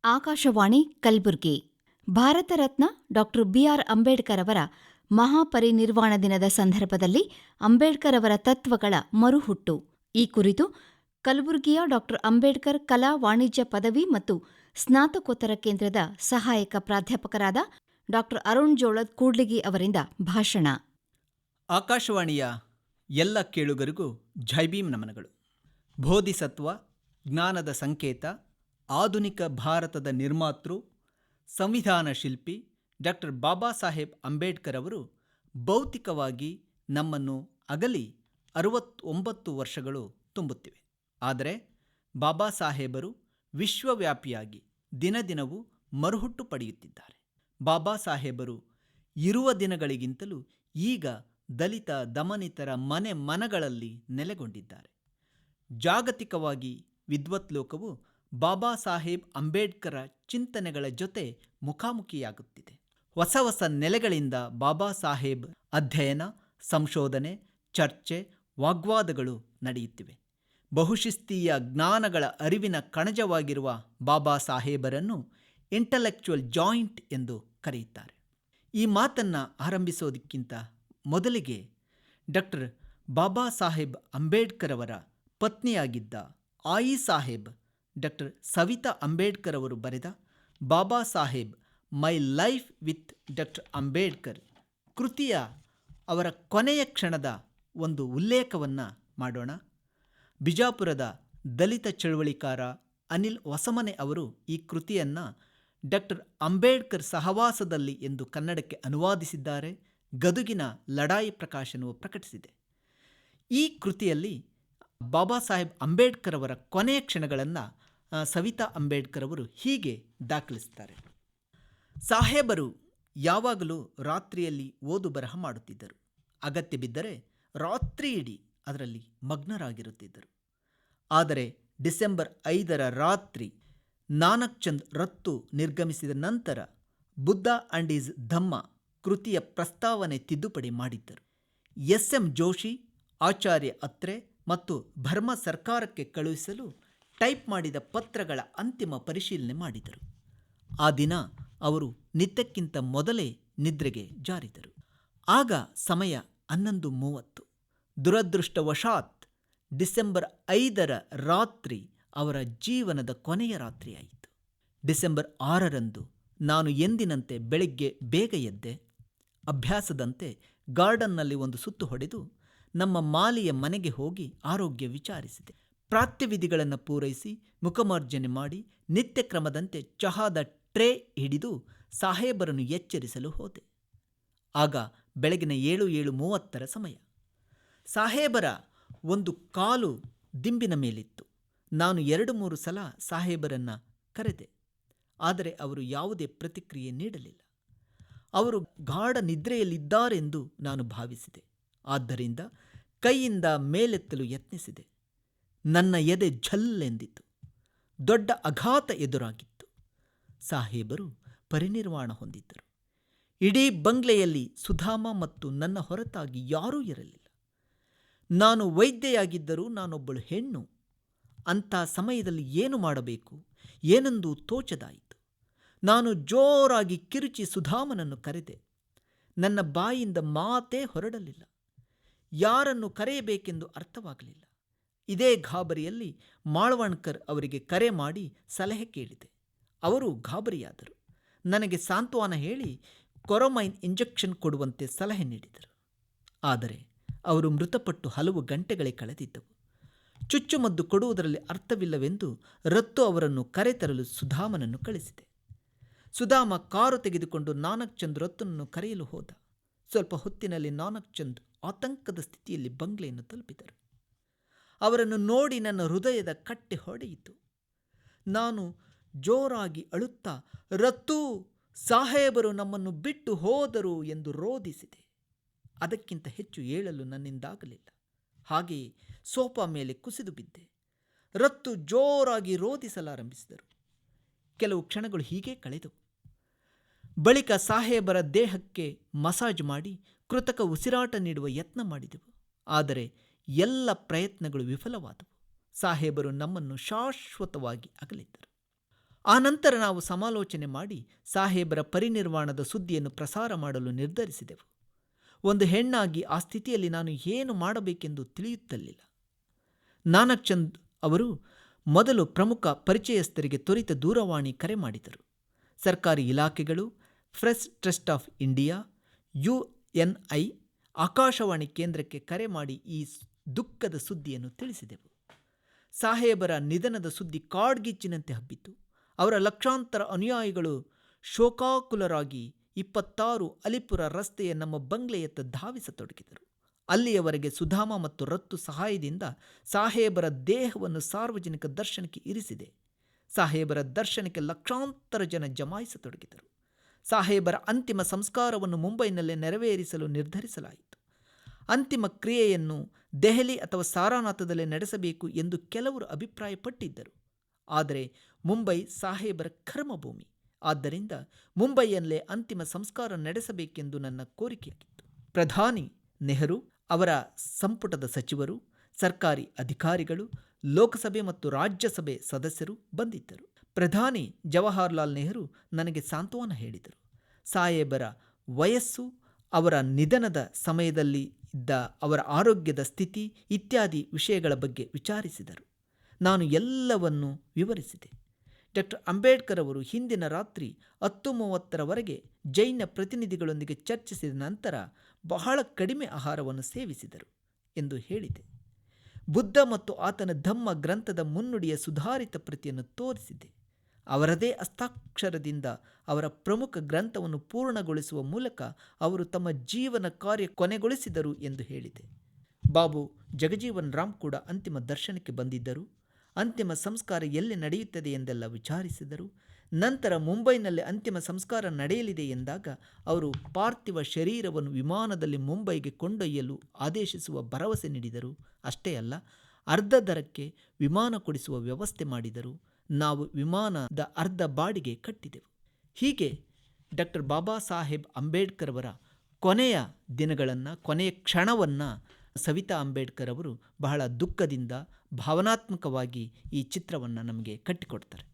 Akashvani Kalaburagi. Bharat Ratna doctor B R Ambedkar ಅವರ ಮಹಾಪರಿನಿರ್ವಾಣ ದಿನದ ಸಂದರ್ಭದಲ್ಲಿ ಅಂಬೇಡ್ಕರ್ ಅವರ ತತ್ವಗಳ ಮರುಹುಟ್ಟು ಈ ಕುರಿತು ಕಲಬುರಗಿಯ ಡಾಕ್ಟರ್ ಅಂಬೇಡ್ಕರ್ ಕಲಾ ವಾಣಿಜ್ಯ ಪದವಿ ಮತ್ತು ಸ್ನಾತಕೋತ್ತರ ಕೇಂದ್ರದ ಸಹಾಯಕ ಪ್ರಾಧ್ಯಾಪಕರಾದ ಡಾಕ್ಟರ್ ಅರುಣ್ ಜೋಳದ್ ಕೂಡ್ಲಿಗಿ ಅವರಿಂದ ಭಾಷಣ. ಆಕಾಶವಾಣಿಯ ಎಲ್ಲ ಕೇಳುಗರಿಗೂ ಜೈಭೀಮ್ ನಮನಗಳು. ಬೋಧಿಸತ್ವ, ಜ್ಞಾನದ ಸಂಕೇತ, ಆಧುನಿಕ ಭಾರತದ ನಿರ್ಮಾತೃ, ಸಂವಿಧಾನ ಶಿಲ್ಪಿ ಡಾಕ್ಟರ್ ಬಾಬಾ ಸಾಹೇಬ್ ಅಂಬೇಡ್ಕರ್ ಅವರು ಭೌತಿಕವಾಗಿ ನಮ್ಮನ್ನು ಅಗಲಿ 69 ವರ್ಷಗಳು ತುಂಬುತ್ತಿವೆ. ಆದರೆ ಬಾಬಾ ಸಾಹೇಬರು ವಿಶ್ವವ್ಯಾಪಿಯಾಗಿ ದಿನದಿನವೂ ಮರುಹುಟ್ಟು ಪಡೆಯುತ್ತಿದ್ದಾರೆ. ಬಾಬಾ ಸಾಹೇಬರು ಇರುವ ದಿನಗಳಿಗಿಂತಲೂ ಈಗ ದಲಿತ ದಮನಿತರ ಮನೆ ಮನಗಳಲ್ಲಿ ನೆಲೆಗೊಂಡಿದ್ದಾರೆ. ಜಾಗತಿಕವಾಗಿ ವಿದ್ವತ್ ಲೋಕವು ಬಾಬಾ ಸಾಹೇಬ್ ಅಂಬೇಡ್ಕರ ಚಿಂತನೆಗಳ ಜೊತೆ ಮುಖಾಮುಖಿಯಾಗುತ್ತಿದೆ. ಹೊಸ ಹೊಸ ನೆಲೆಗಳಿಂದ ಬಾಬಾ ಸಾಹೇಬ್ ಅಧ್ಯಯನ, ಸಂಶೋಧನೆ, ಚರ್ಚೆ, ವಾಗ್ವಾದಗಳು ನಡೆಯುತ್ತಿವೆ. ಬಹುಶಿಸ್ತೀಯ ಜ್ಞಾನಗಳ ಅರಿವಿನ ಕಣಜವಾಗಿರುವ ಬಾಬಾ ಸಾಹೇಬರನ್ನು ಇಂಟಲೆಕ್ಚುವಲ್ ಜಾಯಿಂಟ್ ಎಂದು ಕರೆಯುತ್ತಾರೆ. ಈ ಮಾತನ್ನು ಆರಂಭಿಸೋದಕ್ಕಿಂತ ಮೊದಲಿಗೆ ಡಾಕ್ಟರ್ ಬಾಬಾ ಸಾಹೇಬ್ ಅಂಬೇಡ್ಕರ್ ಅವರ ಪತ್ನಿಯಾಗಿದ್ದ ಆಯಿ ಸಾಹೇಬ್ ಡಾಕ್ಟರ್ ಸವಿತಾ ಅಂಬೇಡ್ಕರ್ ಅವರು ಬರೆದ Baba Saheb my life with doctor Ambedkar ಕೃತಿಯ ಅವರ ಕೊನೆಯ ಕ್ಷಣದ ಒಂದು ಉಲ್ಲೇಖವನ್ನು ಮಾಡೋಣ. ಬಿಜಾಪುರದ ದಲಿತ ಚಳವಳಿಕಾರ ಅನಿಲ್ ಹೊಸಮನೆ ಅವರು ಈ ಕೃತಿಯನ್ನು ಡಾಕ್ಟರ್ ಅಂಬೇಡ್ಕರ್ ಸಹವಾಸದಲ್ಲಿ ಎಂದು ಕನ್ನಡಕ್ಕೆ ಅನುವಾದಿಸಿದ್ದಾರೆ. ಗದುಗಿನ ಲಡಾಯಿ ಪ್ರಕಾಶನವು ಪ್ರಕಟಿಸಿದೆ. ಈ ಕೃತಿಯಲ್ಲಿ ಬಾಬಾ ಸಾಹೇಬ್ ಅಂಬೇಡ್ಕರ್ ಅವರ ಕೊನೆಯ ಕ್ಷಣಗಳನ್ನು ಸವಿತಾ ಅಂಬೇಡ್ಕರ್ ಅವರು ಹೀಗೆ ದಾಖಲಿಸುತ್ತಾರೆ. ಸಾಹೇಬರು ಯಾವಾಗಲೂ ರಾತ್ರಿಯಲ್ಲಿ ಓದು ಬರಹ ಮಾಡುತ್ತಿದ್ದರು. ಅಗತ್ಯ ಬಿದ್ದರೆ ರಾತ್ರಿ ಇಡೀ ಅದರಲ್ಲಿ ಮಗ್ನರಾಗಿರುತ್ತಿದ್ದರು. ಆದರೆ ಡಿಸೆಂಬರ್ 5ರ ರಾತ್ರಿ ನಾನಕ್ ಚಂದ್ ರತ್ತು ನಿರ್ಗಮಿಸಿದ ನಂತರ ಬುದ್ಧ ಅಂಡ್ ಈಸ್ ಧಮ್ಮ ಕೃತಿಯ ಪ್ರಸ್ತಾವನೆ ತಿದ್ದುಪಡಿ ಮಾಡಿದ್ದರು. ಎಸ್.ಎಂ. ಜೋಶಿ, ಆಚಾರ್ಯ ಅತ್ರೆ ಮತ್ತು ಬರ್ಮಾ ಸರ್ಕಾರಕ್ಕೆ ಕಳುಹಿಸಲು ಟೈಪ್ ಮಾಡಿದ ಪತ್ರಗಳ ಅಂತಿಮ ಪರಿಶೀಲನೆ ಮಾಡಿದರು. ಆ ದಿನ ಅವರು ನಿತ್ಯಕ್ಕಿಂತ ಮೊದಲೇ ನಿದ್ರೆಗೆ ಜಾರಿದರು. ಆಗ ಸಮಯ 11:30. ದುರದೃಷ್ಟವಶಾತ್ ಡಿಸೆಂಬರ್ 5ರ ರಾತ್ರಿ ಅವರ ಜೀವನದ ಕೊನೆಯ ರಾತ್ರಿಯಾಯಿತು. ಡಿಸೆಂಬರ್ 6ರಂದು ನಾನು ಎಂದಿನಂತೆ ಬೆಳಗ್ಗೆ ಬೇಗ ಎದ್ದೆ. ಅಭ್ಯಾಸದಂತೆ ಗಾರ್ಡನ್ನಲ್ಲಿ ಒಂದು ಸುತ್ತು ಹೊಡೆದು ನಮ್ಮ ಮಾಲಿಯ ಮನೆಗೆ ಹೋಗಿ ಆರೋಗ್ಯ ವಿಚಾರಿಸಿದೆ. ಪ್ರಾತ್ಯವಿಧಿಗಳನ್ನು ಪೂರೈಸಿ ಮುಖಮಾರ್ಜನೆ ಮಾಡಿ ನಿತ್ಯ ಕ್ರಮದಂತೆ ಚಹಾದ ಟ್ರೇ ಹಿಡಿದು ಸಾಹೇಬರನ್ನು ಎಚ್ಚರಿಸಲು ಹೋದೆ. ಆಗ ಬೆಳಗಿನ 7:30 ಸಮಯ. ಸಾಹೇಬರ ಒಂದು ಕಾಲು ದಿಂಬಿನ ಮೇಲಿತ್ತು. ನಾನು 2-3 ಸಲ ಸಾಹೇಬರನ್ನು ಕರೆದೆ. ಆದರೆ ಅವರು ಯಾವುದೇ ಪ್ರತಿಕ್ರಿಯೆ ನೀಡಲಿಲ್ಲ. ಅವರು ಗಾಢ ನಿದ್ರೆಯಲ್ಲಿದ್ದಾರೆಂದು ನಾನು ಭಾವಿಸಿದೆ. ಆದ್ದರಿಂದ ಕೈಯಿಂದ ಮೇಲೆತ್ತಲು ಯತ್ನಿಸಿದೆ. ನನ್ನ ಎದೆ ಝಲ್ಲೆಂದಿತು. ದೊಡ್ಡ ಆಘಾತ ಎದುರಾಗಿತ್ತು. ಸಾಹೇಬರು ಪರಿನಿರ್ವಾಣ ಹೊಂದಿದ್ದರು. ಇಡೀ ಬಂಗ್ಲೆಯಲ್ಲಿ ಸುಧಾಮ ಮತ್ತು ನನ್ನ ಹೊರತಾಗಿ ಯಾರೂ ಇರಲಿಲ್ಲ. ನಾನು ವೈದ್ಯೆಯಾಗಿದ್ದರೂ ನಾನೊಬ್ಬಳು ಹೆಣ್ಣು. ಅಂಥ ಸಮಯದಲ್ಲಿ ಏನು ಮಾಡಬೇಕು ಏನೆಂದು ತೋಚದಾಯಿತು. ನಾನು ಜೋರಾಗಿ ಕಿರುಚಿ ಸುಧಾಮನನ್ನು ಕರೆದೆ. ನನ್ನ ಬಾಯಿಂದ ಮಾತೇ ಹೊರಡಲಿಲ್ಲ. ಯಾರನ್ನು ಕರೆಯಬೇಕೆಂದು ಅರ್ಥವಾಗಲಿಲ್ಲ. ಇದೇ ಗಾಬರಿಯಲ್ಲಿ ಮಾಳ್ವಣ್ಕರ್ ಅವರಿಗೆ ಕರೆ ಮಾಡಿ ಸಲಹೆ ಕೇಳಿದೆ. ಅವರು ಗಾಬರಿಯಾದರು. ನನಗೆ ಸಾಂತ್ವನ ಹೇಳಿ ಕೊರಮೈನ್ ಇಂಜೆಕ್ಷನ್ ಕೊಡುವಂತೆ ಸಲಹೆ ನೀಡಿದರು. ಆದರೆ ಅವರು ಮೃತಪಟ್ಟು ಹಲವು ಗಂಟೆಗಳೇ ಕಳೆದಿದ್ದವು. ಚುಚ್ಚುಮದ್ದು ಕೊಡುವುದರಲ್ಲಿ ಅರ್ಥವಿಲ್ಲವೆಂದು ರತ್ತು ಅವರನ್ನು ಕರೆತರಲು ಸುಧಾಮನನ್ನು ಕಳಿಸಿದೆ. ಸುಧಾಮ ಕಾರು ತೆಗೆದುಕೊಂಡು ನಾನಕ್ ಚಂದ್ ರತ್ತನನ್ನು ಕರೆಯಲು ಹೋದ. ಸ್ವಲ್ಪ ಹೊತ್ತಿನಲ್ಲಿ ನಾನಕ್ ಚಂದ್ ಆತಂಕದ ಸ್ಥಿತಿಯಲ್ಲಿ ಬಂಗ್ಲೆಯನ್ನು ತಲುಪಿದರು. ಅವರನ್ನು ನೋಡಿ ನನ್ನ ಹೃದಯದ ಕಟ್ಟೆ ಹೊಡೆಯಿತು. ನಾನು ಜೋರಾಗಿ ಅಳುತ್ತಾ, ರತ್ತು, ಸಾಹೇಬರು ನಮ್ಮನ್ನು ಬಿಟ್ಟು ಹೋದರು ಎಂದು ರೋಧಿಸಿದೆ. ಅದಕ್ಕಿಂತ ಹೆಚ್ಚು ಹೇಳಲು ನನ್ನಿಂದಾಗಲಿಲ್ಲ. ಹಾಗೆಯೇ ಸೋಫಾ ಮೇಲೆ ಕುಸಿದು ಬಿದ್ದೆ. ರತ್ತು ಜೋರಾಗಿ ರೋಧಿಸಲಾರಂಭಿಸಿದರು. ಕೆಲವು ಕ್ಷಣಗಳು ಹೀಗೆ ಕಳೆದವು. ಬಳಿಕ ಸಾಹೇಬರ ದೇಹಕ್ಕೆ ಮಸಾಜ್ ಮಾಡಿ ಕೃತಕ ಉಸಿರಾಟ ನೀಡುವ ಯತ್ನ ಮಾಡಿದೆವು. ಆದರೆ ಎಲ್ಲ ಪ್ರಯತ್ನಗಳು ವಿಫಲವಾದವು. ಸಾಹೇಬರು ನಮ್ಮನ್ನು ಶಾಶ್ವತವಾಗಿ ಅಗಲಿದ್ದರು. ಆನಂತರ ನಾವು ಸಮಾಲೋಚನೆ ಮಾಡಿ ಸಾಹೇಬರ ಪರಿನಿರ್ವಾಣದ ಸುದ್ದಿಯನ್ನು ಪ್ರಸಾರ ಮಾಡಲು ನಿರ್ಧರಿಸಿದೆವು. ಒಂದು ಹೆಣ್ಣಾಗಿ ಆ ಸ್ಥಿತಿಯಲ್ಲಿ ನಾನು ಏನು ಮಾಡಬೇಕೆಂದು ತಿಳಿಯುತ್ತಲಿಲ್ಲ. ನಾನಕ್ ಚಂದ್ ಅವರು ಮೊದಲು ಪ್ರಮುಖ ಪರಿಚಯಸ್ಥರಿಗೆ ತ್ವರಿತ ದೂರವಾಣಿ ಕರೆ ಮಾಡಿದರು. ಸರ್ಕಾರಿ ಇಲಾಖೆಗಳು, press trust of India, UNI, Akashvani ಕೇಂದ್ರಕ್ಕೆ ಕರೆ ಮಾಡಿ ಈ ದುಃಖದ ಸುದ್ದಿಯನ್ನು ತಿಳಿಸಿದೆವು. ಸಾಹೇಬರ ನಿಧನದ ಸುದ್ದಿ ಕಾಡ್ಗಿಚ್ಚಿನಂತೆ ಹಬ್ಬಿತು. ಅವರ ಲಕ್ಷಾಂತರ ಅನುಯಾಯಿಗಳು ಶೋಕಾಕುಲರಾಗಿ 26 ಅಲಿಪುರ ರಸ್ತೆಯ ನಮ್ಮ ಬಂಗ್ಲೆಯತ್ತ ಧಾವಿಸತೊಡಗಿದರು. ಅಲ್ಲಿಯವರೆಗೆ ಸುಧಾಮ ಮತ್ತು ರತ್ತು ಸಹಾಯದಿಂದ ಸಾಹೇಬರ ದೇಹವನ್ನು ಸಾರ್ವಜನಿಕ ದರ್ಶನಕ್ಕೆ ಇರಿಸಿದೆ. ಸಾಹೇಬರ ದರ್ಶನಕ್ಕೆ ಲಕ್ಷಾಂತರ ಜನ ಜಮಾಯಿಸತೊಡಗಿದರು. ಸಾಹೇಬರ ಅಂತಿಮ ಸಂಸ್ಕಾರವನ್ನು ಮುಂಬೈನಲ್ಲೇ ನೆರವೇರಿಸಲು ನಿರ್ಧರಿಸಲಾಯಿತು. ಅಂತಿಮ ಕ್ರಿಯೆಯನ್ನು ದೆಹಲಿ ಅಥವಾ ಸಾರಾನಾಥದಲ್ಲೇ ನಡೆಸಬೇಕು ಎಂದು ಕೆಲವರು ಅಭಿಪ್ರಾಯಪಟ್ಟಿದ್ದರು. ಆದರೆ ಮುಂಬೈ ಸಾಹೇಬರ ಕರ್ಮಭೂಮಿ. ಆದ್ದರಿಂದ ಮುಂಬೈಯಲ್ಲೇ ಅಂತಿಮ ಸಂಸ್ಕಾರ ನಡೆಸಬೇಕೆಂದು ನನ್ನ ಕೋರಿಕೆಯಾಗಿತ್ತು. ಪ್ರಧಾನಿ ನೆಹರು, ಅವರ ಸಂಪುಟದ ಸಚಿವರು, ಸರ್ಕಾರಿ ಅಧಿಕಾರಿಗಳು, ಲೋಕಸಭೆ ಮತ್ತು ರಾಜ್ಯಸಭೆ ಸದಸ್ಯರು ಬಂದಿದ್ದರು. ಪ್ರಧಾನಿ ಜವಾಹರ್ಲಾಲ್ ನೆಹರು ನನಗೆ ಸಾಂತ್ವನ ಹೇಳಿದರು. ಸಾಹೇಬರ ವಯಸ್ಸು, ಅವರ ನಿಧನದ ಸಮಯದಲ್ಲಿ ಇದ್ದ ಅವರ ಆರೋಗ್ಯದ ಸ್ಥಿತಿ ಇತ್ಯಾದಿ ವಿಷಯಗಳ ಬಗ್ಗೆ ವಿಚಾರಿಸಿದರು. ನಾನು ಎಲ್ಲವನ್ನೂ ವಿವರಿಸಿದೆ. ಡಾಕ್ಟರ್ ಅಂಬೇಡ್ಕರ್ ಅವರು ಹಿಂದಿನ ರಾತ್ರಿ 10:30 ಜೈನ ಪ್ರತಿನಿಧಿಗಳೊಂದಿಗೆ ಚರ್ಚಿಸಿದ ನಂತರ ಬಹಳ ಕಡಿಮೆ ಆಹಾರವನ್ನು ಸೇವಿಸಿದರು ಎಂದು ಹೇಳಿದೆ. ಬುದ್ಧ ಮತ್ತು ಆತನ ಧಮ್ಮ ಗ್ರಂಥದ ಮುನ್ನುಡಿಯ ಸುಧಾರಿತ ಪ್ರತಿಯನ್ನು ತೋರಿಸಿದೆ. ಅವರದೇ ಹಸ್ತಾಕ್ಷರದಿಂದ ಅವರ ಪ್ರಮುಖ ಗ್ರಂಥವನ್ನು ಪೂರ್ಣಗೊಳಿಸುವ ಮೂಲಕ ಅವರು ತಮ್ಮ ಜೀವನ ಕಾರ್ಯ ಕೊನೆಗೊಳಿಸಿದರು ಎಂದು ಹೇಳಿದೆ. ಬಾಬು ಜಗಜೀವನ್ ರಾಮ್ ಕೂಡ ಅಂತಿಮ ದರ್ಶನಕ್ಕೆ ಬಂದಿದ್ದರು. ಅಂತಿಮ ಸಂಸ್ಕಾರ ಎಲ್ಲಿ ನಡೆಯುತ್ತದೆ ಎಂದೆಲ್ಲ ವಿಚಾರಿಸಿದರು. ನಂತರ ಮುಂಬೈನಲ್ಲಿ ಅಂತಿಮ ಸಂಸ್ಕಾರ ನಡೆಯಲಿದೆ ಎಂದಾಗ ಅವರು ಪಾರ್ಥಿವ ಶರೀರವನ್ನು ವಿಮಾನದಲ್ಲಿ ಮುಂಬೈಗೆ ಕೊಂಡೊಯ್ಯಲು ಆದೇಶಿಸುವ ಭರವಸೆ ನೀಡಿದರು. ಅಷ್ಟೇ ಅಲ್ಲ, ಅರ್ಧ ದರಕ್ಕೆ ವಿಮಾನ ಕೊಡಿಸುವ ವ್ಯವಸ್ಥೆ ಮಾಡಿದರು. ನಾವು ವಿಮಾನದ ಅರ್ಧ ಬಾಡಿಗೆ ಕಟ್ಟಿದೆವು. ಹೀಗೆ ಡಾಕ್ಟರ್ ಬಾಬಾ ಸಾಹೇಬ್ ಅಂಬೇಡ್ಕರ್ ಅವರ ಕೊನೆಯ ದಿನಗಳನ್ನು, ಕೊನೆಯ ಕ್ಷಣವನ್ನು ಸವಿತಾ ಅಂಬೇಡ್ಕರ್ ಅವರು ಬಹಳ ದುಃಖದಿಂದ ಭಾವನಾತ್ಮಕವಾಗಿ ಈ ಚಿತ್ರವನ್ನು ನಮಗೆ ಕಟ್ಟಿಕೊಡ್ತಾರೆ.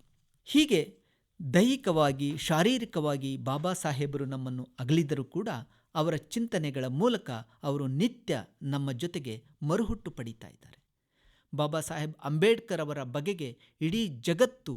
ಹೀಗೆ ದೈಹಿಕವಾಗಿ, ಶಾರೀರಿಕವಾಗಿ ಬಾಬಾ ಸಾಹೇಬರು ನಮ್ಮನ್ನು ಅಗಲಿದರೂ ಕೂಡ ಅವರ ಚಿಂತನೆಗಳ ಮೂಲಕ ಅವರು ನಿತ್ಯ ನಮ್ಮ ಜೊತೆಗೆ ಮರುಹುಟ್ಟು ಪಡೀತಾ ಇದ್ದಾರೆ. ಬಾಬಾ ಸಾಹೇಬ್ ಅಂಬೇಡ್ಕರ್ ಅವರ ಬಗೆಗೆ ಇಡೀ ಜಗತ್ತು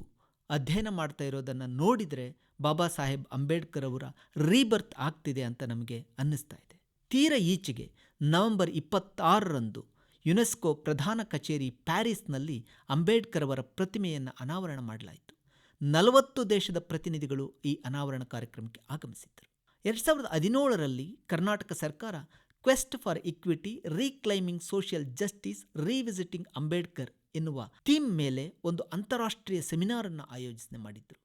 ಅಧ್ಯಯನ ಮಾಡ್ತಾ ಇರೋದನ್ನು ನೋಡಿದರೆ ಬಾಬಾ ಸಾಹೇಬ್ ಅಂಬೇಡ್ಕರ್ ಅವರ ರೀಬರ್ತ್ ಆಗ್ತಿದೆ ಅಂತ ನಮಗೆ ಅನ್ನಿಸ್ತಾ ಇದೆ. ತೀರ ಈಚೆಗೆ ನವೆಂಬರ್ 26 ಯುನೆಸ್ಕೋ ಪ್ರಧಾನ ಕಚೇರಿ ಪ್ಯಾರಿಸ್ನಲ್ಲಿ ಅಂಬೇಡ್ಕರ್ ಅವರ ಪ್ರತಿಮೆಯನ್ನು ಅನಾವರಣ ಮಾಡಲಾಯಿತು. 40 ದೇಶದ ಪ್ರತಿನಿಧಿಗಳು ಈ ಅನಾವರಣ ಕಾರ್ಯಕ್ರಮಕ್ಕೆ ಆಗಮಿಸಿದ್ದರು. 2017 ಕರ್ನಾಟಕ ಸರ್ಕಾರ quest for equity, reclaiming social justice, revisiting Ambedkar ಎನ್ನುವ ಥೀಮ್ ಮೇಲೆ ಒಂದು ಅಂತಾರಾಷ್ಟ್ರೀಯ ಸೆಮಿನಾರನ್ನು ಆಯೋಜನೆ ಮಾಡಿದ್ದರು.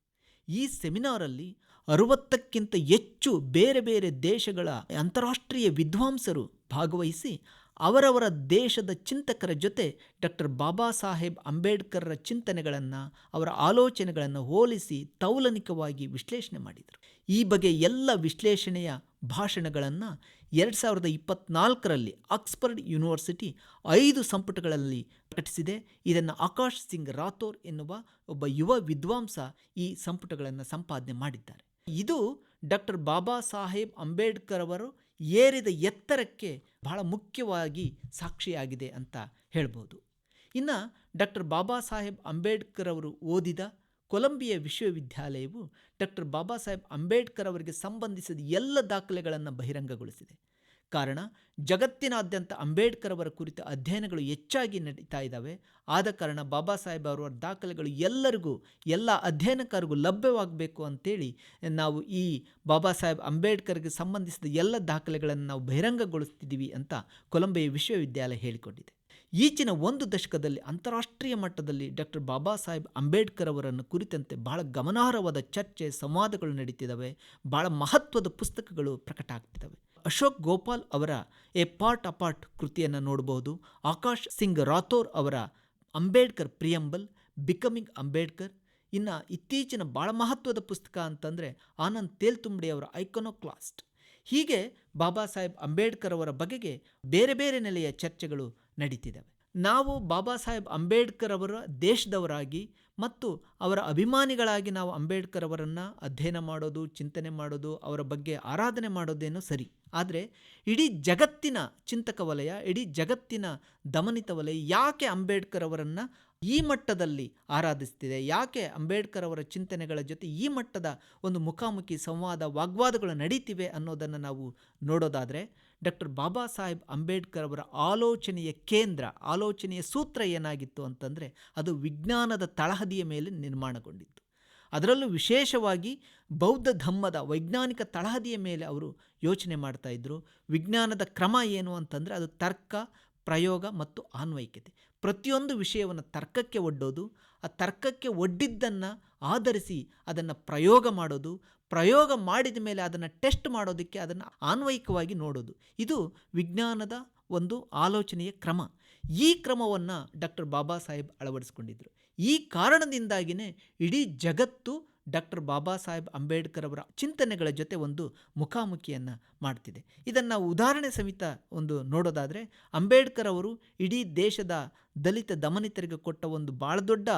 ಈ ಸೆಮಿನಾರಲ್ಲಿ 60ಕ್ಕಿಂತ ಹೆಚ್ಚು ಬೇರೆ ಬೇರೆ ದೇಶಗಳ ಅಂತಾರಾಷ್ಟ್ರೀಯ ವಿದ್ವಾಂಸರು ಭಾಗವಹಿಸಿ ಅವರವರ ದೇಶದ ಚಿಂತಕರ ಜೊತೆ ಡಾಕ್ಟರ್ ಬಾಬಾ ಸಾಹೇಬ್ ಅಂಬೇಡ್ಕರ್ರ ಚಿಂತನೆಗಳನ್ನು, ಅವರ ಆಲೋಚನೆಗಳನ್ನು ಹೋಲಿಸಿ ತೌಲನಿಕವಾಗಿ ವಿಶ್ಲೇಷಣೆ ಮಾಡಿದರು. ಈ ಬಗ್ಗೆ ಎಲ್ಲ ವಿಶ್ಲೇಷಣೆಯ ಭಾಷಣಗಳನ್ನು 2024 ಆಕ್ಸ್ಫರ್ಡ್ ಯೂನಿವರ್ಸಿಟಿ 5 ಸಂಪುಟಗಳಲ್ಲಿ ಪ್ರಕಟಿಸಿದೆ. ಇದನ್ನು ಆಕಾಶ್ ಸಿಂಗ್ ರಾಥೋರ್ ಎನ್ನುವ ಒಬ್ಬ ಯುವ ವಿದ್ವಾಂಸ ಈ ಸಂಪುಟಗಳನ್ನು ಸಂಪಾದನೆ ಮಾಡಿದ್ದಾರೆ. ಇದು ಡಾಕ್ಟರ್ ಬಾಬಾ ಸಾಹೇಬ್ ಅಂಬೇಡ್ಕರ್ ಅವರು ಏರಿದ ಎತ್ತರಕ್ಕೆ ಬಹಳ ಮುಖ್ಯವಾಗಿ ಸಾಕ್ಷಿಯಾಗಿದೆ ಅಂತ ಹೇಳ್ಬೋದು. ಇನ್ನು ಡಾಕ್ಟರ್ ಬಾಬಾ ಸಾಹೇಬ್ ಅಂಬೇಡ್ಕರ್ ಅವರು ಓದಿದ ಕೊಲಂಬಿಯಾ ವಿಶ್ವವಿದ್ಯಾಲಯವು ಡಾಕ್ಟರ್ ಬಾಬಾ ಸಾಹೇಬ್ ಅಂಬೇಡ್ಕರ್ ಅವರಿಗೆ ಸಂಬಂಧಿಸಿದ ಎಲ್ಲ ದಾಖಲೆಗಳನ್ನು ಬಹಿರಂಗಗೊಳಿಸಿದೆ. ಕಾರಣ, ಜಗತ್ತಿನಾದ್ಯಂತ ಅಂಬೇಡ್ಕರ್ ಅವರ ಕುರಿತ ಅಧ್ಯಯನಗಳು ಹೆಚ್ಚಾಗಿ ನಡೀತಾ ಇದ್ದಾವೆ. ಆದ ಕಾರಣ ಬಾಬಾ ಸಾಹೇಬ್ ಅವರ ದಾಖಲೆಗಳು ಎಲ್ಲರಿಗೂ, ಎಲ್ಲ ಅಧ್ಯಯನಕಾರರಿಗೂ ಲಭ್ಯವಾಗಬೇಕು ಅಂತೇಳಿ ನಾವು ಈ ಬಾಬಾ ಸಾಹೇಬ್ ಅಂಬೇಡ್ಕರ್ಗೆ ಸಂಬಂಧಿಸಿದ ಎಲ್ಲ ದಾಖಲೆಗಳನ್ನು ನಾವು ಬಹಿರಂಗಗೊಳಿಸ್ತಿದ್ದೀವಿ ಅಂತ ಕೊಲಂಬಿಯಾ ವಿಶ್ವವಿದ್ಯಾಲಯ ಹೇಳಿಕೊಂಡಿದೆ. ಈಚಿನ 1 ದಶಕದಲ್ಲಿ ಅಂತಾರಾಷ್ಟ್ರೀಯ ಮಟ್ಟದಲ್ಲಿ ಡಾಕ್ಟರ್ ಬಾಬಾ ಸಾಹೇಬ್ ಅಂಬೇಡ್ಕರ್ ಅವರನ್ನು ಕುರಿತಂತೆ ಬಹಳ ಗಮನಾರ್ಹವಾದ ಚರ್ಚೆ, ಸಂವಾದಗಳು ನಡೀತಿದ್ದಾವೆ. ಬಹಳ ಮಹತ್ವದ ಪುಸ್ತಕಗಳು ಪ್ರಕಟ ಆಗ್ತಿದ್ದಾವೆ. ಅಶೋಕ್ ಗೋಪಾಲ್ ಅವರ ಎ ಪಾರ್ಟ್ ಅಪಾರ್ಟ್ ಕೃತಿಯನ್ನು ನೋಡಬಹುದು. ಆಕಾಶ್ ಸಿಂಗ್ ರಾಥೋರ್ ಅವರ ಅಂಬೇಡ್ಕರ್ ಪ್ರಿಯಂಬಲ್, ಬಿಕಮಿಂಗ್ ಅಂಬೇಡ್ಕರ್. ಇನ್ನು ಇತ್ತೀಚಿನ ಭಾಳ ಮಹತ್ವದ ಪುಸ್ತಕ ಅಂತಂದರೆ ಆನಂದ್ ತೇಲ್ತುಂಬಡೆ ಅವರ ಐಕೊನೋಕ್ಲಾಸ್ಟ್. ಹೀಗೆ ಬಾಬಾ ಸಾಹೇಬ್ ಅಂಬೇಡ್ಕರ್ ಅವರ ಬಗೆಗೆ ಬೇರೆ ಬೇರೆ ನೆಲೆಯ ಚರ್ಚೆಗಳು ನಡೀತಿದ್ದಾವೆ. ನಾವು ಬಾಬಾ ಸಾಹೇಬ್ ಅಂಬೇಡ್ಕರ್ ಅವರ ದೇಶದವರಾಗಿ ಮತ್ತು ಅವರ ಅಭಿಮಾನಿಗಳಾಗಿ ನಾವು ಅಂಬೇಡ್ಕರ್ ಅವರನ್ನು ಅಧ್ಯಯನ ಮಾಡೋದು, ಚಿಂತನೆ ಮಾಡೋದು, ಅವರ ಬಗ್ಗೆ ಆರಾಧನೆ ಮಾಡೋದೇನೋ ಸರಿ. ಆದರೆ ಇಡೀ ಜಗತ್ತಿನ ಚಿಂತಕ ವಲಯ, ಇಡೀ ಜಗತ್ತಿನ ದಮನಿತ ವಲಯ ಯಾಕೆ ಅಂಬೇಡ್ಕರ್ ಅವರನ್ನು ಈ ಮಟ್ಟದಲ್ಲಿ ಆರಾಧಿಸ್ತಿದೆ, ಯಾಕೆ ಅಂಬೇಡ್ಕರ್ ಅವರ ಚಿಂತನೆಗಳ ಜೊತೆ ಈ ಮಟ್ಟದ ಒಂದು ಮುಖಾಮುಖಿ ಸಂವಾದ, ವಾಗ್ವಾದಗಳು ನಡೀತಿವೆ ಅನ್ನೋದನ್ನು ನಾವು ನೋಡೋದಾದರೆ, ಡಾಕ್ಟರ್ ಬಾಬಾ ಸಾಹೇಬ್ ಅಂಬೇಡ್ಕರ್ ಅವರ ಆಲೋಚನೆಯ ಕೇಂದ್ರ, ಆಲೋಚನೆಯ ಸೂತ್ರ ಏನಾಗಿತ್ತು ಅಂತಂದರೆ ಅದು ವಿಜ್ಞಾನದ ತಳಹದಿಯ ಮೇಲೆ ನಿರ್ಮಾಣಗೊಂಡಿತ್ತು. ಅದರಲ್ಲೂ ವಿಶೇಷವಾಗಿ ಬೌದ್ಧ ಧಮ್ಮದ ವೈಜ್ಞಾನಿಕ ತಳಹದಿಯ ಮೇಲೆ ಅವರು ಯೋಚನೆ ಮಾಡ್ತಾಯಿದ್ರು. ವಿಜ್ಞಾನದ ಕ್ರಮ ಏನು ಅಂತಂದರೆ ಅದು ತರ್ಕ, ಪ್ರಯೋಗ ಮತ್ತು ಅನ್ವಯಿಕತೆ. ಪ್ರತಿಯೊಂದು ವಿಷಯವನ್ನು ತರ್ಕಕ್ಕೆ ಒಡ್ಡೋದು, ಆ ತರ್ಕಕ್ಕೆ ಒಡ್ಡಿದ್ದನ್ನು ಆಧರಿಸಿ ಅದನ್ನು ಪ್ರಯೋಗ ಮಾಡೋದು, ಪ್ರಯೋಗ ಮಾಡಿದ ಮೇಲೆ ಅದನ್ನು ಟೆಸ್ಟ್ ಮಾಡೋದಕ್ಕೆ ಅದನ್ನು ಅನ್ವಯಿಕವಾಗಿ ನೋಡೋದು. ಇದು ವಿಜ್ಞಾನದ ಒಂದು ಆಲೋಚನೆಯ ಕ್ರಮ. ಈ ಕ್ರಮವನ್ನು ಡಾಕ್ಟರ್ ಬಾಬಾ ಸಾಹೇಬ್ ಅಳವಡಿಸ್ಕೊಂಡಿದ್ದರು. ಈ ಕಾರಣದಿಂದಾಗಿಯೇ ಇಡೀ ಜಗತ್ತು ಡಾಕ್ಟರ್ ಬಾಬಾ ಸಾಹೇಬ್ ಅಂಬೇಡ್ಕರ್ ಅವರ ಚಿಂತನೆಗಳ ಜೊತೆ ಒಂದು ಮುಖಾಮುಖಿಯನ್ನು ಮಾಡ್ತಿದೆ. ಇದನ್ನು ನಾವು ಉದಾಹರಣೆ ಸಮೇತ ಒಂದು ನೋಡೋದಾದರೆ, ಅಂಬೇಡ್ಕರ್ ಅವರು ಇಡೀ ದೇಶದ ದಲಿತ ದಮನಿತರಿಗೆ ಕೊಟ್ಟ ಒಂದು ಭಾಳ ದೊಡ್ಡ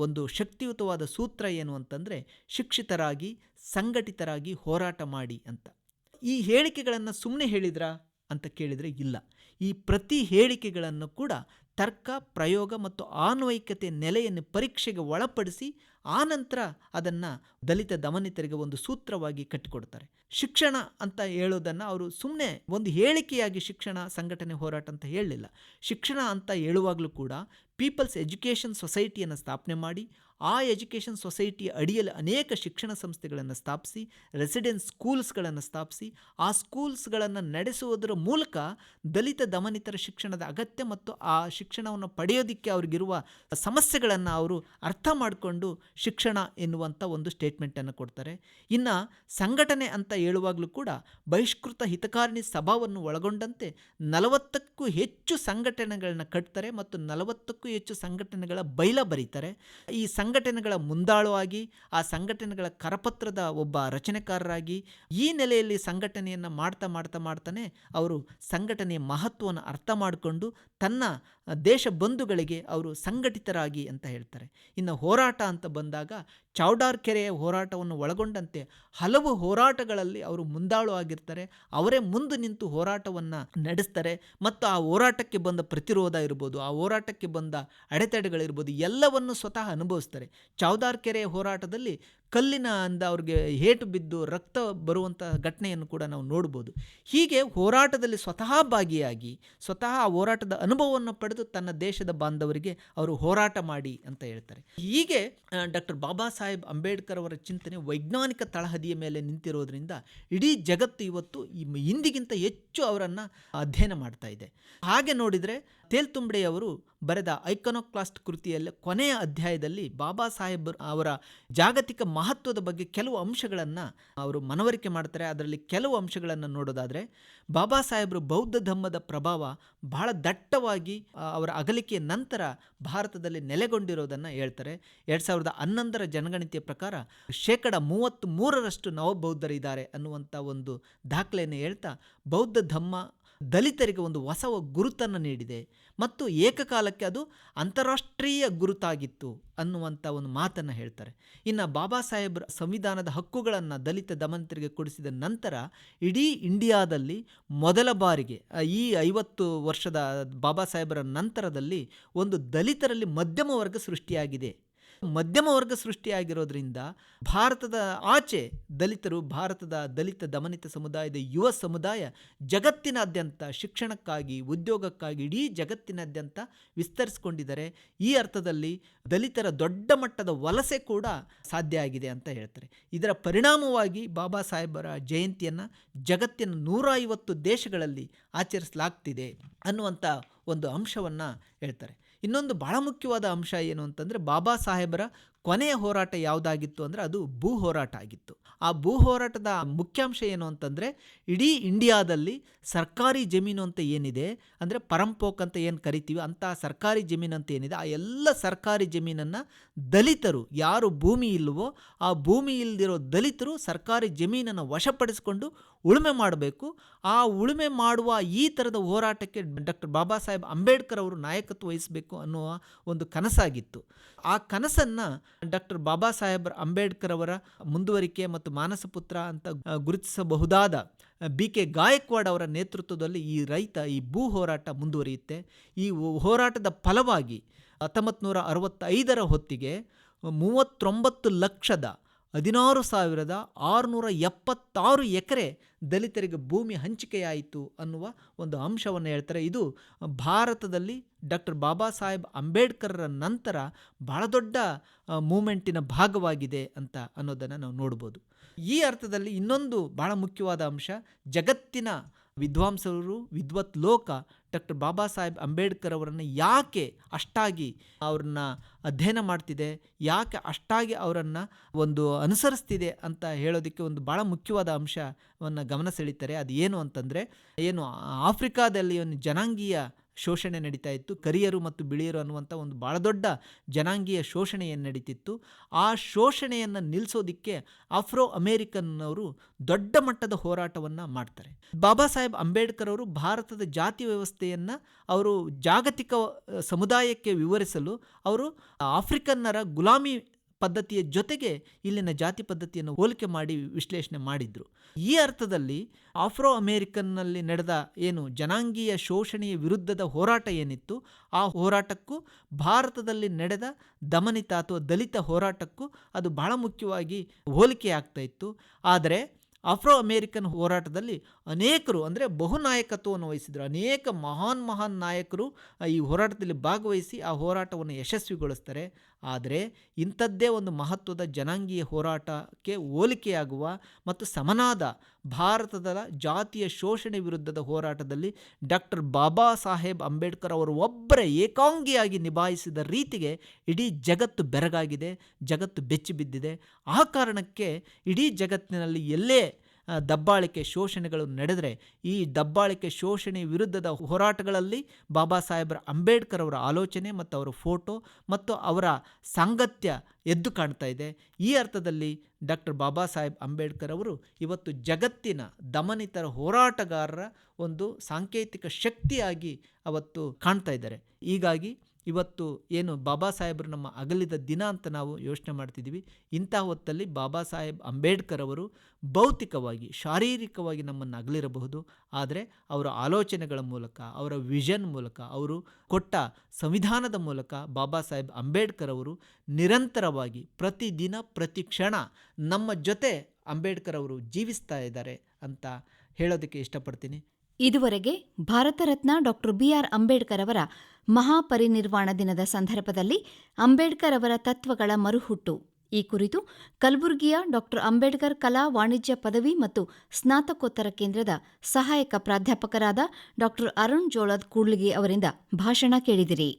ಒಂದು ಶಕ್ತಿಯುತವಾದ ಸೂತ್ರ ಏನು ಅಂತಂದರೆ, ಶಿಕ್ಷಿತರಾಗಿ ಸಂಘಟಿತರಾಗಿ ಹೋರಾಟ ಮಾಡಿ ಅಂತ. ಈ ಹೇಳಿಕೆಗಳನ್ನು ಸುಮ್ಮನೆ ಹೇಳಿದ್ರಾ ಅಂತ ಕೇಳಿದರೆ ಇಲ್ಲ. ಈ ಪ್ರತಿ ಹೇಳಿಕೆಗಳನ್ನು ಕೂಡ ತರ್ಕ, ಪ್ರಯೋಗ ಮತ್ತು ಅನ್ವಯಿಕತೆ ನೆಲೆಯನ್ನು ಪರೀಕ್ಷೆಗೆ ಒಳಪಡಿಸಿ ಆನಂತರ ಅದನ್ನು ದಲಿತ ದಮನಿತರಿಗೆ ಒಂದು ಸೂತ್ರವಾಗಿ ಕಟ್ಟಿಕೊಡ್ತಾರೆ. ಶಿಕ್ಷಣ ಅಂತ ಹೇಳೋದನ್ನು ಅವರು ಸುಮ್ಮನೆ ಒಂದು ಹೇಳಿಕೆಯಾಗಿ ಶಿಕ್ಷಣ ಸಂಘಟನೆ ಹೋರಾಟ ಅಂತ ಹೇಳಲಿಲ್ಲ. ಶಿಕ್ಷಣ ಅಂತ ಹೇಳುವಾಗಲೂ ಕೂಡ ಪೀಪಲ್ಸ್ ಎಜುಕೇಷನ್ ಸೊಸೈಟಿಯನ್ನು ಸ್ಥಾಪನೆ ಮಾಡಿ, ಆ ಎಜುಕೇಷನ್ ಸೊಸೈಟಿಯ ಅಡಿಯಲ್ಲಿ ಅನೇಕ ಶಿಕ್ಷಣ ಸಂಸ್ಥೆಗಳನ್ನು ಸ್ಥಾಪಿಸಿ, ರೆಸಿಡೆನ್ಸ್ ಸ್ಕೂಲ್ಸ್ಗಳನ್ನು ಸ್ಥಾಪಿಸಿ, ಆ ಸ್ಕೂಲ್ಸ್ಗಳನ್ನು ನಡೆಸುವುದರ ಮೂಲಕ ದಲಿತ ದಮನಿತರ ಶಿಕ್ಷಣದ ಅಗತ್ಯ ಮತ್ತು ಆ ಶಿಕ್ಷಣವನ್ನು ಪಡೆಯೋದಕ್ಕೆ ಅವ್ರಿಗಿರುವ ಸಮಸ್ಯೆಗಳನ್ನು ಅವರು ಅರ್ಥ ಮಾಡಿಕೊಂಡು ಶಿಕ್ಷಣ ಎನ್ನುವಂಥ ಒಂದು ಸ್ಟೇಟ್ಮೆಂಟನ್ನು ಕೊಡ್ತಾರೆ. ಇನ್ನು ಸಂಘಟನೆ ಅಂತ ಹೇಳುವಾಗಲೂ ಕೂಡ ಬಹಿಷ್ಕೃತ ಹಿತಕಾರಿಣಿ ಸಭಾವನ್ನು ಒಳಗೊಂಡಂತೆ 40ಕ್ಕೂ ಹೆಚ್ಚು ಸಂಘಟನೆಗಳನ್ನ ಕಟ್ತಾರೆ ಮತ್ತು 40ಕ್ಕೂ ಹೆಚ್ಚು ಸಂಘಟನೆಗಳ ಬೈಲ ಬರೀತಾರೆ. ಈ ಸಂಘಟನೆಗಳ ಮುಂದಾಳುವಾಗಿ, ಆ ಸಂಘಟನೆಗಳ ಕರಪತ್ರದ ಒಬ್ಬ ರಚನೆಕಾರರಾಗಿ ಈ ನೆಲೆಯಲ್ಲಿ ಸಂಘಟನೆಯನ್ನು ಮಾಡ್ತಾನೆ ಅವರು ಸಂಘಟನೆಯ ಮಹತ್ವವನ್ನು ಅರ್ಥ ಮಾಡಿಕೊಂಡು ತನ್ನ ದೇಶ ಬಂಧುಗಳಿಗೆ ಅವರು ಸಂಘಟಿತರಾಗಿ ಅಂತ ಹೇಳ್ತಾರೆ. ಇನ್ನು ಹೋರಾಟ ಅಂತ ಬಂದಾಗ ಚೌಡಾರ್ ಕೆರೆಯ ಹೋರಾಟವನ್ನು ಒಳಗೊಂಡಂತೆ ಹಲವು ಹೋರಾಟಗಳಲ್ಲಿ ಅವರು ಮುಂದಾಳು ಆಗಿರ್ತಾರೆ. ಅವರೇ ಮುಂದೆ ನಿಂತು ಹೋರಾಟವನ್ನು ನಡೆಸ್ತಾರೆ ಮತ್ತು ಆ ಹೋರಾಟಕ್ಕೆ ಬಂದ ಪ್ರತಿರೋಧ ಇರ್ಬೋದು, ಆ ಹೋರಾಟಕ್ಕೆ ಬಂದ ಅಡೆತಡೆಗಳಿರ್ಬೋದು, ಎಲ್ಲವನ್ನು ಸ್ವತಃ ಅನುಭವಿಸ್ತಾರೆ. ಚೌಡಾರ್ ಕೆರೆಯ ಹೋರಾಟದಲ್ಲಿ ಕಲ್ಲಿನ ಅಂದ ಅವ್ರಿಗೆ ಏಟು ಬಿದ್ದು ರಕ್ತ ಬರುವಂಥ ಘಟನೆಯನ್ನು ಕೂಡ ನಾವು ನೋಡ್ಬೋದು. ಹೀಗೆ ಹೋರಾಟದಲ್ಲಿ ಸ್ವತಃ ಭಾಗಿಯಾಗಿ ಸ್ವತಃ ಆ ಹೋರಾಟದ ಅನುಭವವನ್ನು ಪಡೆದು ತನ್ನ ದೇಶದ ಬಾಂಧವರಿಗೆ ಅವರು ಹೋರಾಟ ಮಾಡಿ ಅಂತ ಹೇಳ್ತಾರೆ. ಹೀಗೆ ಡಾಕ್ಟರ್ ಬಾಬಾ ಸಾಹೇಬ್ ಅಂಬೇಡ್ಕರ್ ಅವರ ಚಿಂತನೆ ವೈಜ್ಞಾನಿಕ ತಳಹದಿಯ ಮೇಲೆ ನಿಂತಿರೋದ್ರಿಂದ ಇಡೀ ಜಗತ್ತು ಇವತ್ತು ಇಂದಿಗಿಂತ ಹೆಚ್ಚು ಅವರನ್ನು ಅಧ್ಯಯನ ಮಾಡ್ತಾ ಇದೆ. ಹಾಗೆ ನೋಡಿದರೆ ತೇಲ್ತುಂಬಡೆಯವರು ಬರೆದ ಐಕಾನೋಕ್ಲಾಸ್ಟ್ ಕೃತಿಯಲ್ಲಿ ಕೊನೆಯ ಅಧ್ಯಾಯದಲ್ಲಿ ಬಾಬಾ ಸಾಹೇಬ್ ಅವರ ಜಾಗತಿಕ ಮಹತ್ವದ ಬಗ್ಗೆ ಕೆಲವು ಅಂಶಗಳನ್ನು ಅವರು ಮನವರಿಕೆ ಮಾಡ್ತಾರೆ. ಅದರಲ್ಲಿ ಕೆಲವು ಅಂಶಗಳನ್ನು ನೋಡೋದಾದರೆ, ಬಾಬಾ ಸಾಹೇಬರು ಬೌದ್ಧ ಧಮ್ಮದ ಪ್ರಭಾವ ಬಹಳ ದಟ್ಟವಾಗಿ ಅವರ ಅಗಲಿಕೆಯ ನಂತರ ಭಾರತದಲ್ಲಿ ನೆಲೆಗೊಂಡಿರೋದನ್ನು ಹೇಳ್ತಾರೆ. 2011ರ ಜನಗಣತಿಯ ಪ್ರಕಾರ 33% ನವಬೌದ್ಧರಿದ್ದಾರೆ ಅನ್ನುವಂಥ ಒಂದು ದಾಖಲೆಯನ್ನು ಹೇಳ್ತಾ, ಬೌದ್ಧ ಧಮ್ಮ ದಲಿತರಿಗೆ ಒಂದು ಹೊಸ ಗುರುತನ್ನು ನೀಡಿದೆ ಮತ್ತು ಏಕಕಾಲಕ್ಕೆ ಅದು ಅಂತಾರಾಷ್ಟ್ರೀಯ ಗುರುತಾಗಿತ್ತು ಅನ್ನುವಂಥ ಒಂದು ಮಾತನ್ನು ಹೇಳ್ತಾರೆ. ಇನ್ನು ಬಾಬಾ ಸಾಹೇಬ್ರ ಸಂವಿಧಾನದ ಹಕ್ಕುಗಳನ್ನು ದಲಿತ ದಮನಿತರಿಗೆ ಕೊಡಿಸಿದ ನಂತರ ಇಡೀ ಇಂಡಿಯಾದಲ್ಲಿ ಮೊದಲ ಬಾರಿಗೆ ಈ 50 ವರ್ಷದ ಬಾಬಾ ಸಾಹೇಬರ ನಂತರದಲ್ಲಿ ಒಂದು ದಲಿತರಲ್ಲಿ ಮಧ್ಯಮ ವರ್ಗ ಸೃಷ್ಟಿಯಾಗಿದೆ. ಮಧ್ಯಮ ವರ್ಗ ಸೃಷ್ಟಿಯಾಗಿರೋದ್ರಿಂದ ಭಾರತದ ಆಚೆ ದಲಿತರು, ಭಾರತದ ದಲಿತ ದಮನಿತ ಸಮುದಾಯದ ಯುವ ಸಮುದಾಯ ಜಗತ್ತಿನಾದ್ಯಂತ ಶಿಕ್ಷಣಕ್ಕಾಗಿ, ಉದ್ಯೋಗಕ್ಕಾಗಿ ಇಡೀ ಜಗತ್ತಿನಾದ್ಯಂತ ವಿಸ್ತರಿಸಿಕೊಂಡಿದ್ದಾರೆ. ಈ ಅರ್ಥದಲ್ಲಿ ದಲಿತರ ದೊಡ್ಡ ಮಟ್ಟದ ವಲಸೆ ಕೂಡ ಸಾಧ್ಯ ಆಗಿದೆ ಅಂತ ಹೇಳ್ತಾರೆ. ಇದರ ಪರಿಣಾಮವಾಗಿ ಬಾಬಾ ಸಾಹೇಬರ ಜಯಂತಿಯನ್ನು ಜಗತ್ತಿನ 150 ದೇಶಗಳಲ್ಲಿ ಆಚರಿಸಲಾಗ್ತಿದೆ ಅನ್ನುವಂಥ ಒಂದು ಅಂಶವನ್ನು ಹೇಳ್ತಾರೆ. ಇನ್ನೊಂದು ಬಹಳ ಮುಖ್ಯವಾದ ಅಂಶ ಏನು ಅಂತಂದರೆ, ಬಾಬಾ ಸಾಹೇಬರ ಕೊನೆಯ ಹೋರಾಟ ಯಾವುದಾಗಿತ್ತು ಅಂದರೆ ಅದು ಭೂ ಹೋರಾಟ ಆಗಿತ್ತು. ಆ ಭೂ ಹೋರಾಟದ ಮುಖ್ಯಾಂಶ ಏನು ಅಂತಂದರೆ, ಇಡೀ ಇಂಡಿಯಾದಲ್ಲಿ ಸರ್ಕಾರಿ ಜಮೀನು ಅಂತ ಏನಿದೆ, ಅಂದರೆ ಪರಂಪೋಕ್ ಅಂತ ಏನು ಕರಿತೀವಿ ಅಂತಹ ಸರ್ಕಾರಿ ಜಮೀನು ಅಂತ ಏನಿದೆ, ಆ ಎಲ್ಲ ಸರ್ಕಾರಿ ಜಮೀನನ್ನು ದಲಿತರು, ಯಾರು ಭೂಮಿ ಇಲ್ಲವೋ ಆ ಭೂಮಿ ಇಲ್ಲದಿರೋ ದಲಿತರು ಸರ್ಕಾರಿ ಜಮೀನನ್ನು ವಶಪಡಿಸಿಕೊಂಡು ಉಳುಮೆ ಮಾಡಬೇಕು. ಆ ಉಳುಮೆ ಮಾಡುವ ಈ ಥರದ ಹೋರಾಟಕ್ಕೆ ಡಾಕ್ಟರ್ ಬಾಬಾ ಸಾಹೇಬ್ ಅಂಬೇಡ್ಕರ್ ಅವರು ನಾಯಕತ್ವ ವಹಿಸಬೇಕು ಅನ್ನುವ ಒಂದು ಕನಸಾಗಿತ್ತು. ಆ ಕನಸನ್ನು ಡಾಕ್ಟರ್ ಬಾಬಾ ಸಾಹೇಬ್ ಅಂಬೇಡ್ಕರ್ ಅವರ ಮುಂದುವರಿಕೆ ಮತ್ತು ಮಾನಸಪುತ್ರ ಅಂತ ಗುರುತಿಸಬಹುದಾದ BK ಗಾಯಕ್ವಾಡ್ ಅವರ ನೇತೃತ್ವದಲ್ಲಿ ಈ ಭೂ ಹೋರಾಟ ಮುಂದುವರಿಯುತ್ತೆ. ಈ ಹೋರಾಟದ ಫಲವಾಗಿ 1965 ಹೊತ್ತಿಗೆ 39,16,676 ಎಕರೆ ದಲಿತರಿಗೆ ಭೂಮಿ ಹಂಚಿಕೆಯಾಯಿತು ಅನ್ನುವ ಒಂದು ಅಂಶವನ್ನು ಹೇಳ್ತಾರೆ. ಇದು ಭಾರತದಲ್ಲಿ ಡಾಕ್ಟರ್ ಬಾಬಾ ಸಾಹೇಬ್ ಅಂಬೇಡ್ಕರ್ರ ನಂತರ ಬಹಳ ದೊಡ್ಡ ಮೂಮೆಂಟಿನ ಭಾಗವಾಗಿದೆ ಅಂತ ಅನ್ನೋದನ್ನು ನಾವು ನೋಡ್ಬೋದು. ಈ ಅರ್ಥದಲ್ಲಿ ಇನ್ನೊಂದು ಬಹಳ ಮುಖ್ಯವಾದ ಅಂಶ, ಜಗತ್ತಿನ ವಿದ್ವಾಂಸರು, ವಿದ್ವತ್ ಲೋಕ ಡಾಕ್ಟರ್ ಬಾಬಾ ಸಾಹೇಬ್ ಅಂಬೇಡ್ಕರ್ ಅವರನ್ನು ಯಾಕೆ ಅಷ್ಟಾಗಿ ಅವ್ರನ್ನ ಅಧ್ಯಯನ ಮಾಡ್ತಿದೆ, ಯಾಕೆ ಅಷ್ಟಾಗಿ ಅವರನ್ನು ಒಂದು ಅನುಸರಿಸ್ತಿದೆ ಅಂತ ಹೇಳೋದಕ್ಕೆ ಒಂದು ಭಾಳ ಮುಖ್ಯವಾದ ಅಂಶವನ್ನು ಗಮನ ಸೆಳೀತಾರೆ. ಅದು ಏನು ಅಂತಂದರೆ, ಆಫ್ರಿಕಾದಲ್ಲಿ ಒಂದು ಜನಾಂಗೀಯ ಶೋಷಣೆ ನಡೀತಾ ಇತ್ತು. ಕರಿಯರು ಮತ್ತು ಬಿಳಿಯರು ಅನ್ನುವಂಥ ಒಂದು ಭಾಳ ದೊಡ್ಡ ಜನಾಂಗೀಯ ಶೋಷಣೆ ಏನು ನಡೀತಿತ್ತು, ಆ ಶೋಷಣೆಯನ್ನು ನಿಲ್ಲಿಸೋದಕ್ಕೆ ಆಫ್ರೋ ಅಮೇರಿಕನ್ನವರು ದೊಡ್ಡ ಮಟ್ಟದ ಹೋರಾಟವನ್ನು ಮಾಡ್ತಾರೆ. ಬಾಬಾ ಸಾಹೇಬ್ ಅಂಬೇಡ್ಕರ್ ಅವರು ಭಾರತದ ಜಾತಿ ವ್ಯವಸ್ಥೆಯನ್ನು ಅವರು ಜಾಗತಿಕ ಸಮುದಾಯಕ್ಕೆ ವಿವರಿಸಲು ಅವರು ಆಫ್ರಿಕನ್ನರ ಗುಲಾಮಿ ಪದ್ಧತಿಯ ಜೊತೆಗೆ ಇಲ್ಲಿನ ಜಾತಿ ಪದ್ಧತಿಯನ್ನು ಹೋಲಿಕೆ ಮಾಡಿ ವಿಶ್ಲೇಷಣೆ ಮಾಡಿದರು. ಈ ಅರ್ಥದಲ್ಲಿ ಆಫ್ರೋ ಅಮೇರಿಕನ್ನಲ್ಲಿ ನಡೆದ ಜನಾಂಗೀಯ ಶೋಷಣೆಯ ವಿರುದ್ಧದ ಹೋರಾಟ ಏನಿತ್ತು, ಆ ಹೋರಾಟಕ್ಕೂ ಭಾರತದಲ್ಲಿ ನಡೆದ ದಮನಿತ ಅಥವಾ ದಲಿತ ಹೋರಾಟಕ್ಕೂ ಅದು ಬಹಳ ಮುಖ್ಯವಾಗಿ ಹೋಲಿಕೆ ಆಗ್ತಾ ಇತ್ತು. ಆದರೆ ಆಫ್ರೋ ಅಮೇರಿಕನ್ ಹೋರಾಟದಲ್ಲಿ ಅನೇಕರು, ಅಂದರೆ ಬಹುನಾಯಕತ್ವವನ್ನು ವಹಿಸಿದರು. ಅನೇಕ ಮಹಾನ್ ನಾಯಕರು ಈ ಹೋರಾಟದಲ್ಲಿ ಭಾಗವಹಿಸಿ ಆ ಹೋರಾಟವನ್ನು ಯಶಸ್ವಿಗೊಳಿಸ್ತಾರೆ. ಆದರೆ ಇಂಥದ್ದೇ ಒಂದು ಮಹತ್ವದ ಜನಾಂಗೀಯ ಹೋರಾಟಕ್ಕೆ ಹೋಲಿಕೆಯಾಗುವ ಮತ್ತು ಸಮನಾದ ಭಾರತದ ಜಾತಿಯ ಶೋಷಣೆ ವಿರುದ್ಧದ ಹೋರಾಟದಲ್ಲಿ ಡಾಕ್ಟರ್ ಬಾಬಾ ಸಾಹೇಬ್ ಅಂಬೇಡ್ಕರ್ ಅವರು ಒಬ್ಬರೇ ಏಕಾಂಗಿಯಾಗಿ ನಿಭಾಯಿಸಿದ ರೀತಿಗೆ ಇಡೀ ಜಗತ್ತು ಬೆರಗಾಗಿದೆ, ಜಗತ್ತು ಬೆಚ್ಚಿಬಿದ್ದಿದೆ. ಆ ಕಾರಣಕ್ಕೆ ಇಡೀ ಜಗತ್ತಿನಲ್ಲಿ ಎಲ್ಲೇ ದಬ್ಬಾಳಿಕೆ ಶೋಷಣೆಗಳು ನಡೆದರೆ ಈ ದಬ್ಬಾಳಿಕೆ ಶೋಷಣೆ ವಿರುದ್ಧದ ಹೋರಾಟಗಳಲ್ಲಿ ಬಾಬಾ ಸಾಹೇಬ್ ಅಂಬೇಡ್ಕರ್ ಅವರ ಆಲೋಚನೆ ಮತ್ತು ಅವರ ಫೋಟೋ ಮತ್ತು ಅವರ ಸಾಂಗತ್ಯ ಎದ್ದು ಕಾಣ್ತಾ ಇದೆ. ಈ ಅರ್ಥದಲ್ಲಿ ಡಾಕ್ಟರ್ ಬಾಬಾ ಸಾಹೇಬ್ ಅಂಬೇಡ್ಕರ್ ಅವರು ಇವತ್ತು ಜಗತ್ತಿನ ದಮನಿತರ ಹೋರಾಟಗಾರರ ಒಂದು ಸಾಂಕೇತಿಕ ಶಕ್ತಿಯಾಗಿ ಅವತ್ತು ಕಾಣ್ತಾ ಇದ್ದಾರೆ. ಹೀಗಾಗಿ ಇವತ್ತು ಬಾಬಾ ಸಾಹೇಬರು ನಮ್ಮ ಅಗಲಿದ ದಿನ ಅಂತ ನಾವು ಯೋಚನೆ ಮಾಡ್ತಿದ್ದೀವಿ. ಇಂಥ ಹೊತ್ತಲ್ಲಿ ಬಾಬಾ ಸಾಹೇಬ್ ಅಂಬೇಡ್ಕರ್ ಅವರು ಭೌತಿಕವಾಗಿ, ಶಾರೀರಿಕವಾಗಿ ನಮ್ಮನ್ನು ಅಗಲಿರಬಹುದು. ಆದರೆ ಅವರ ಆಲೋಚನೆಗಳ ಮೂಲಕ, ಅವರ ವಿಷನ್ ಮೂಲಕ, ಅವರು ಕೊಟ್ಟ ಸಂವಿಧಾನದ ಮೂಲಕ ಬಾಬಾ ಸಾಹೇಬ್ ಅಂಬೇಡ್ಕರ್ ಅವರು ನಿರಂತರವಾಗಿ ಪ್ರತಿದಿನ ಪ್ರತಿ ಕ್ಷಣ ನಮ್ಮ ಜೊತೆ ಅಂಬೇಡ್ಕರ್ ಅವರು ಜೀವಿಸ್ತಾ ಇದ್ದಾರೆ ಅಂತ ಹೇಳೋದಕ್ಕೆ ಇಷ್ಟಪಡ್ತೀನಿ. ಇದುವರೆಗೆ ಭಾರತ ರತ್ನ ಡಾಕ್ಟರ್ BR ಅಂಬೇಡ್ಕರ್ ಅವರ ಮಹಾಪರಿನಿರ್ವಾಣ ದಿನದ ಸಂದರ್ಭದಲ್ಲಿ ಅಂಬೇಡ್ಕರ್ ಅವರ ತತ್ವಗಳ ಮರುಹುಟ್ಟು ಈ ಕುರಿತು ಕಲಬುರಗಿಯ ಡಾಕ್ಟರ್ ಅಂಬೇಡ್ಕರ್ ಕಲಾ ವಾಣಿಜ್ಯ ಪದವಿ ಮತ್ತು ಸ್ನಾತಕೋತ್ತರ ಕೇಂದ್ರದ ಸಹಾಯಕ ಪ್ರಾಧ್ಯಾಪಕರಾದ ಡಾಕ್ಟರ್ ಅರುಣ್ ಜೋಳದ್ ಕೂಡ್ಲಿಗಿ ಅವರಿಂದ ಭಾಷಣ ಕೇಳಿದಿರಿ.